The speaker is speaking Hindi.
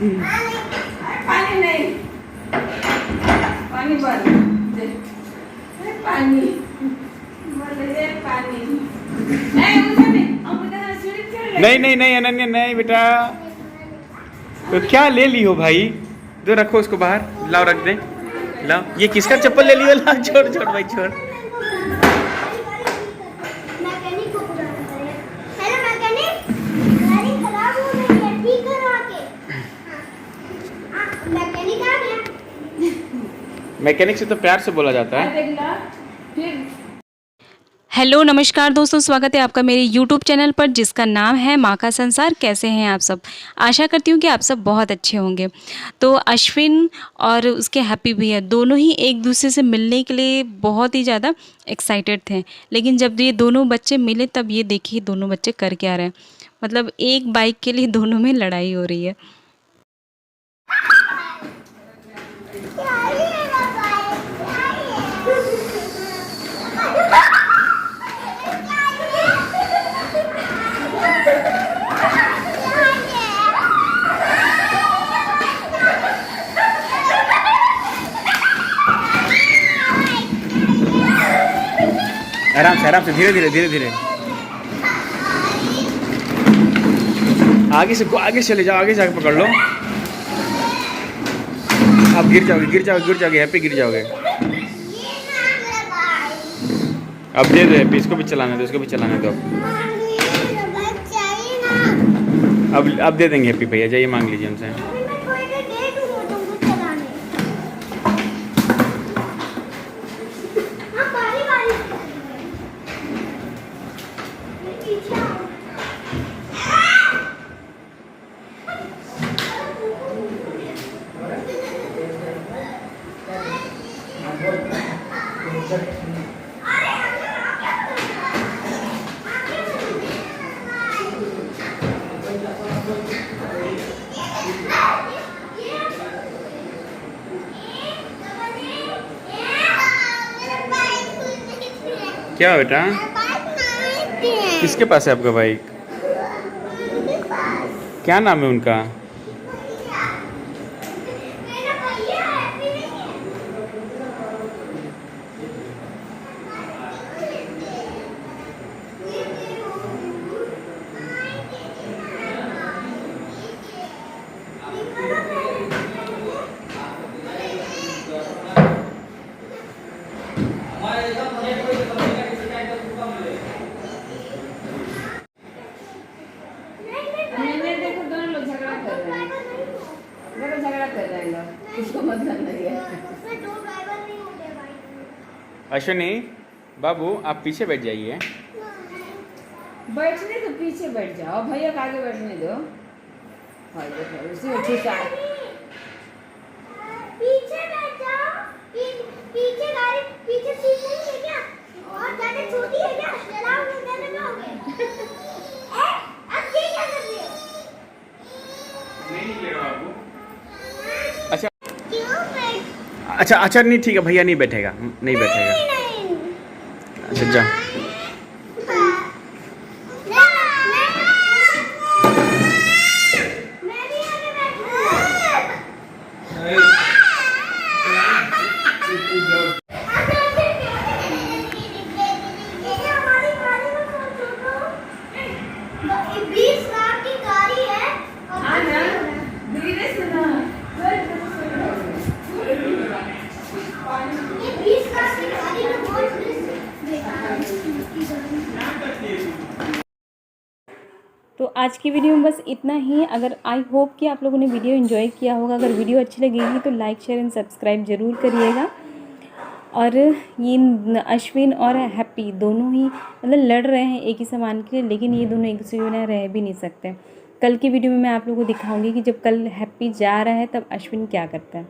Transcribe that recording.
पानी नहीं, पानी भर दे, पानी बोले पानी नहीं, उधर नहीं, हम उधर सीढ़ी चढ़ ले। नहीं नहीं नहीं अनन्या नहीं बेटा, तो क्या ले ली हो भाई? जो रखो उसको बाहर, लाओ रख दे, लाओ। ये किसका चप्पल ले लियो? लाओ, छोड़ छोड़ भाई छोड़। मैकेनिक को बुलाना पड़ेगा। हेलो मैकेनिक, गाड़ी खराब हो गई है, ठीक करो आके। हाँ, मैकेनिक आ गया। मैकेनिक से तो प्यार से बोला जाता है। देख ला फिर। हेलो नमस्कार दोस्तों, स्वागत है आपका मेरे YouTube चैनल पर जिसका नाम है माँ का संसार। कैसे हैं आप सब? आशा करती हूँ कि आप सब बहुत अच्छे होंगे। तो अश्विन और उसके हैप्पी भैया दोनों ही एक दूसरे से मिलने के लिए बहुत ही ज़्यादा एक्साइटेड थे, लेकिन जब ये दोनों बच्चे मिले तब ये देखिए दोनों बच्चे कर क्या रहे हैं। मतलब एक बाइक के लिए दोनों में लड़ाई हो रही है। आराम से धीरे धीरे आगे चले जाओ, आगे जाके पकड़ लो। आप गिर जाओगे हैप्पी, गिर जाओगे। अब दे दो हैप्पी, इसको भी चलाने दो, इसको भी चलाने दो। अब दे देंगे हैप्पी भैया, जाइए मांग लीजिए हमसे। क्या बेटा, किसके पास है आपका बाइक? क्या नाम है उनका? किसको मतलब नहीं है। अश्विनी बाबू, आप पीछे बैठ जाइए। बैठने तो पीछे बैठ जाओ, भैया को आगे बैठने दो। भाई देखो उसी ठीक है, पीछे बैठ जाओ। पीछे गाड़ी, पीछे सीट नहीं है क्या? और ज्यादा छोटी है क्या? चलाओ नहीं जाओगे। अब ये क्या कर रहे हो? नहीं गिरेगा बाबू। अच्छा क्यों अच्छा नहीं, ठीक है भैया नहीं बैठेगा, नहीं बैठेगा। नहीं। अच्छा जा। मैं भी आगे बैठूंगा। हमारी गाड़ी में कौन छोड़ो? 20 लाख की गाड़ी है। आना धीरे से ना। ये 20 लाख की गाड़ी में बहुत तो आज की वीडियो में बस इतना ही। अगर आई होप कि आप लोगों ने वीडियो एंजॉय किया होगा। अगर वीडियो अच्छी लगेगी तो लाइक शेयर एंड सब्सक्राइब ज़रूर करिएगा। और ये अश्विन और हैप्पी दोनों ही मतलब लड़ रहे हैं एक ही सामान के लिए, लेकिन ये दोनों एक दूसरे के बिना रह भी नहीं सकते। कल की वीडियो में मैं आप लोगों को दिखाऊंगी कि जब कल हैप्पी जा रहा है तब अश्विन क्या करता है।